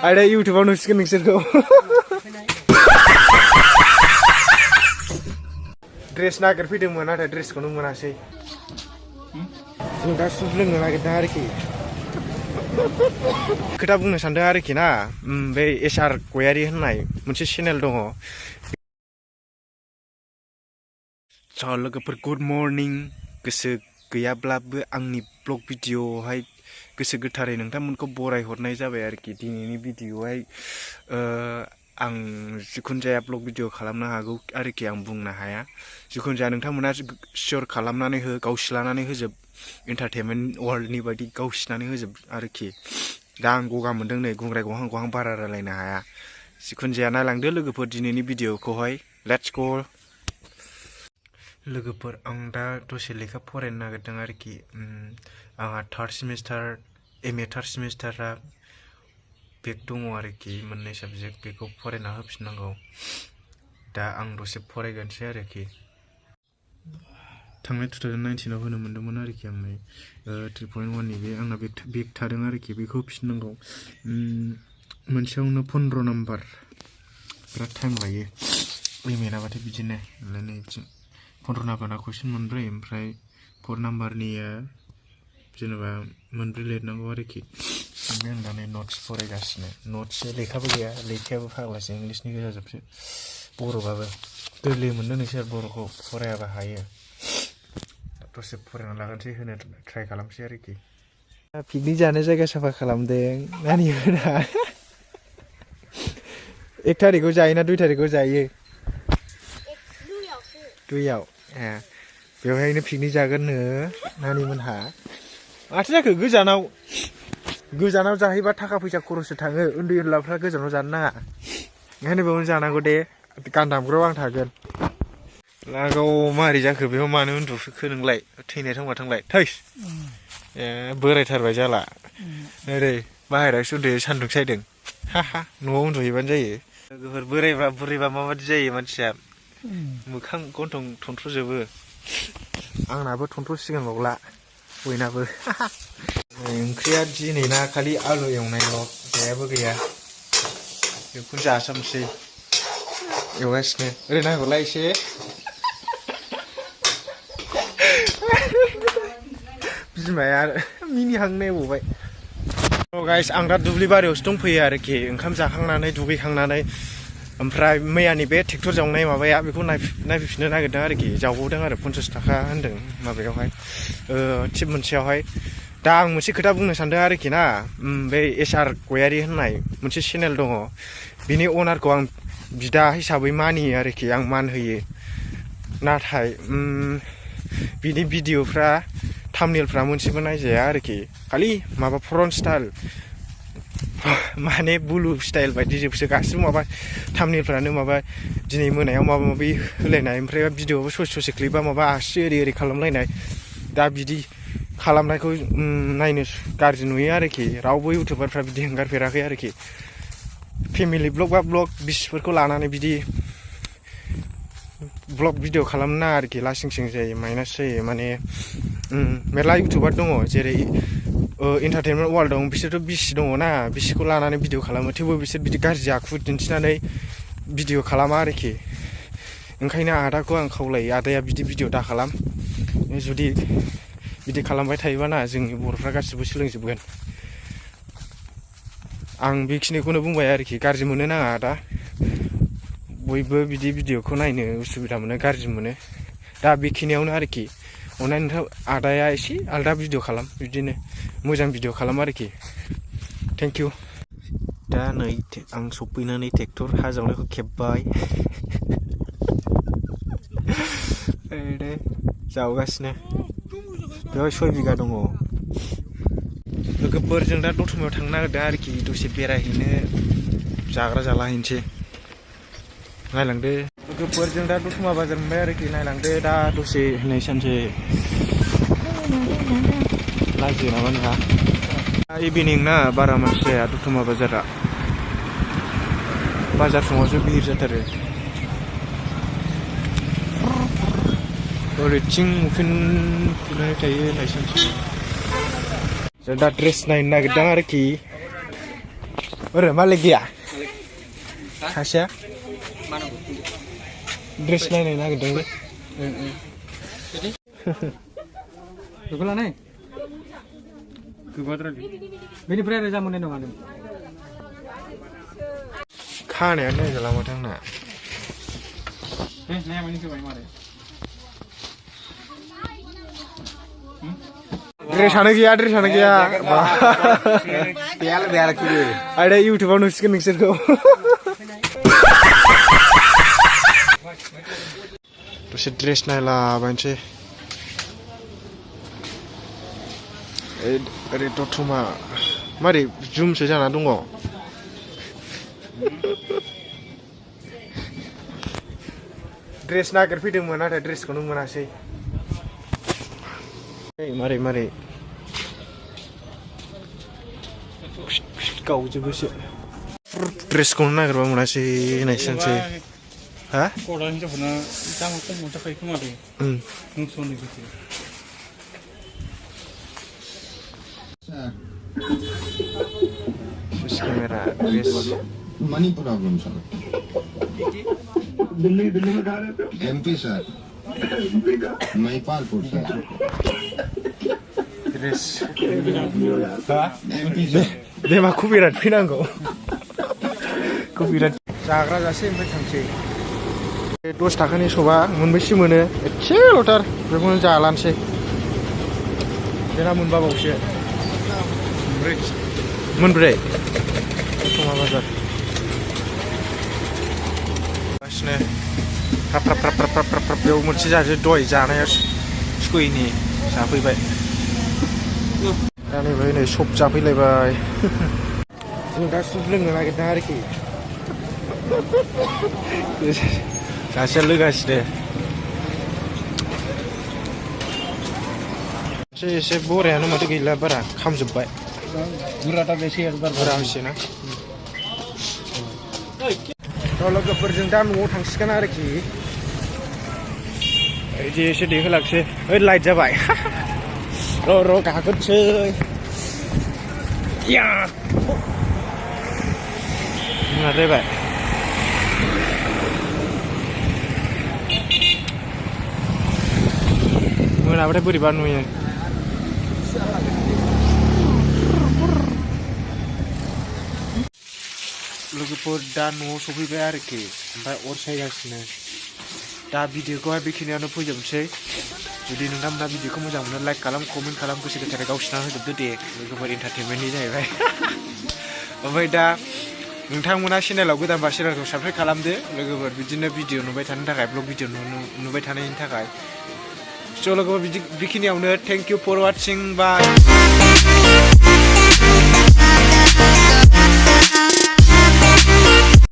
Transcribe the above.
Ada YouTubeआव नुसिगोन नोंसोरखौ dress नागिरफैदोंमोन नाथाय ड्रेसखौनो मोनासै जों दा सुप लोंनो नागिरदों आरोखि खोथा बुंनो सानदों आरोखि ना बे एसआर गयारि होननाय मोनसे चेनेल दङ लोगोफोर गुड मर्निं गोसो गैयाब्लाबो आंनि ब्लग भिडिअआवहाय गोसो गोथारै नोंथांमोनखौ बराय हरनाय जाबाय आरोखि दिनैनि भिडिअआवहाय आं जिखुनु जाया ब्लग भिडिअ खालामनो हागौ आरोखि आं बुंनो हाया जिखुनु जाया नोंथांमोना सियर खालामनानै हो गावसिलानानै होजोब एन्टारटेनमेन्ट वर्ल्डनि बायदि गावसिनानै होजोब आरोखि दा आं गगा मोनदों नै गुंग्राय गहां गहां बारा रायलायनो हाया जिखुनु जाया नायलांदो लोगोफोर दिनैनि भिडिअखौहाय लेट्स गो लोगोफोर आं दा दसे लेखा फरायनो नागिरदों आरोखि आंहा थार्ड सेमिस्टार एमए थार्ड सेमिस्टारा बेक दङ आरोखि मोननै साबजेक्ट बेखौ फरायना होफिननांगौ दा आं दसे फरायगोनसै आरोखि थांनाय 2019 आव होनो मोन्दोंमोन आरोखि आं नै 3.1 नि बे आंना बेक थादों आरोखि बेखौ होफिननांगौ मोनसेयावनो 15 नाम्बार बिराद टाइम लायो एमए नाबाथाय बिदिनो नै 15 नाम्बारना कुइसन मोनब्रै ओमफ्राय 4 नाम्बारनिया जेनेबा मोनब्रै लिरनांगौ आरोखि आं दा नै नट्स फरायगासिनो नट्स लेखाबो गैया लेखायाबो फाग्लासो इंलिसनि गोजाजोबसो बर'बाबो गोरलै मोननो नोंसोर बर'खौ फरायाबा हायो दसे फरायना लागोनसै होनो ट्राइ खालामसै आरोखि पिकनिक जानो जायगा साफा खालामदों नानिमोना 1 थारिखआव जायोना 2 थारिखआव जायो 2आव बेवहायनो पिकनिक जागोननो नानिमोनहा माथो जाखो गोजानाव जाहैबा थाखा फैसा खरससो थाङो उन्दै उनलाफ्रा गोजानाव जानो नाङा ओंखायनो बेयावनो जानांगौ दे गान दामग्रायाव आं थागोन लागाव मारै जाखो बेयाव मानो उन्दुखो नोंलाय थैनाय थांबाय थैस बोरायथारबाय जाला ओरै बाहेरायावसो उन्दुयो सान्दुं सायदों हा न'आव उन्दुहैबानो जायो लोगोफोर बुरैबा माबादि जायो मानसिया मोखां गन्थं थनथ्र'जोबो आंनाबो थनथ्र'सिगोन बावला बयनाबो ओंख्रिया दिनै ना खालि आलु एवनायल' जेबो गैया बेखौनो जासामसै एवगासिनो ओरै नांगौलाय एसे बिमाया मिनिहांनाय बबाय गाइस आं दा दुब्लि बारियावसो दंफैयो आरोखि ओंखाम जाखांनानै दुगैखांनानै ओमफ्राय मैयानि बे ट्रेक्टर जावनाय माबाया बेखौ नायफैफिननो नागिरदों आरोखि जावबोदों आरो 50 थाखा होनदों माबायावहाय टिप मोनसेयावहाय दा आं मोनसे खोथा बुंनो सानदों आरोखि ना बे एसआर गयारि होननाय मोनसे चेनेल दङ बिनि अनारखौ आं बिदा हिसाबै मानियो आरोखि आं मान होयो नाथाय बिनि भिडिअफ्रा थाम्बनेलफ्रा मोनसेबो नायजाया आरोखि खालि माबा फ्रन्ट स्टाइल माने ब्लु स्टाइल बायदि जोबसो गासिबो माबा थाम्बनेलफ्रानो माबा दिनै मोनायाव माबा माबि होलायनाय ओमफ्राय भिडिअआवबो ससे क्लिपा माबा आसि ओरै खालामलायनाय दा बिदि खालामनायखौ नायनो गाज्रि नुयो आरोखि रावबो इउटुबारफ्रा बिदि हंगारफेराखै आरोखि फेमिलि ब्लग बा ब्लग बिसिफोरखौ लानानै बिदि ब्लग भिडिअ खालामनो नाङा आरोखि लासिं सिं जायो माइनास जायो माने मेरला इउटुबार दङ जेरै एन्टारटेनमेन्ट वार्ल्ड दं बिसोरथ' बिसि दङ ना बिसिखौ लानानै भिडिअ खालामो थेवबो बिसोर बिदि गाज्रि आखु दिन्थिनानै भिडिअ खालामा आरोखि ओंखायनो आदाखौ आं खावलायो आदाया बिदि भिडिअ दा खालाम जुदि बिदि खालामबाय थायोबा ना जोंनि बर'फ्रा गासिबो सोलोंजोबगोन आं बेखिनिखौनो बुंबाय आरोखि गाज्रि मोनो नाङा आदा बयबो बिदि भिडिअखौ नायनो उसुबिदा मोनो गाज्रि मोनो दा बेखिनियावनो आरोखि अननानै नोंथां आदाया एसे आलदा भिडिअ खालाम बिदिनो मोजां भिडिअ खालाम आरोखि थेंक इउ दा नै आं सफैनानै ट्रेक्टर हा जावनायखौ खेबबाय जावगासिनो बेवहाय 6 बिगा दङ लोगोफोरजों दा दतमायाव थांनो नागिरदों आरोखि दसे बेरायहैनो जाग्रा जालाहैनोसै नायलांदो लोगोफोरजों दा दतमा बाजार मोनबाय आरोखि नायलांदो दा दसे होननायसानसै लाजियो नामा नोंहा इभिनिं ना बारा मानसि जाया दतमा बाजारा बाजार समावसो भिर जाथारो ओरैथिं उखिनानै थायो होननायसानसै जों दा ड्रेस नायनो नागिरदों आरोखि ओरै मालिक गैया सासेया ड्रेस नायनो नागिरदोंलै बेखौ लानाय गोबाद्राय बेनिफ्राय आरो जामोननाय नङा नों खानायानो नायजाला माथो आंना नाया मानि गोबाय मारै ड्रेसानो गैया आदा इउटुबाव नुसिगोन नोंसोरखौ दसे ड्रेस नायलाबायनोसै ओरै दतमा मारै जुमसो जाना दङ ड्रेस नागिरफैदोंमोन नाथाय ड्रेसखौनो मोनासै मारै गावजोबोसो ड्रेसखौनो नागिरबा मोनासै होनायसै हा गला हिनजावफोरना दामा खम मोनजाखायो खोमा दे नोंसोरनि गोसो कैमरा ड्रेस मनी प्रॉब्लम सर दिल्ली में कहा रहते हो एमपी सर महिपालपुर सर ड्रेस दे मा कपिराइट फैनांगौ कपिराइट जाग्रा जासै ओमफ्राय थांसै 10 थाखानि सबा मोनबैसे मोनो एसेल'थार बेखौनो जालानोसै बेना मोनबाबावसो मोनब्रै दतमा बाजार गासिनो फ्राब बेयाव मोनसे जाजो दय जानाया सुखुयैनि जाफैबाय दा नैबाय नै सब जाफैलायबाय जों दा सुप लोंनो नागिरदों आरोखि सासेया लोगासिनो एसे बरायानो माथो गैला बारा खामजोब्बाय बुरजा बेसे बुरजा होसैना लोगोफोरजों दा न'आव थांसिगोन आरोखि बिदि एसे देहोलांसै ओइ लाइट जाबाय र' गाखोनोसै मोनाद्रायबाय मोनाबाथाय बोरैबा नुयो लोगोफोर दा न'आव सफैबाय आरोखि ओमफ्राय अर सायगासिनो दा भिडिअखौहाय बेखिनियावनो फोजोबनोसै जुदि नोंथांमोना भिडिअखौ मोजां मोनो लाइक खालाम कमेन्ट खालाम गोसो गोथारै गावसिना होजोबदो दे लोगोफोर एन्टारटेनमेन्टनि जाहैबाय ओमफ्राय दा नोंथांमोना चेनेलाव गोदानबा चेनेलखौ साबस्क्राइब खालामदो लोगोफोर बिदिनो भिडिअ नुबाय थानो थाखाय ब्लग भिडिअ नुबाय थानायनि थाखाय स' लोगोफोर बेखिनियावनो thank you for watching bye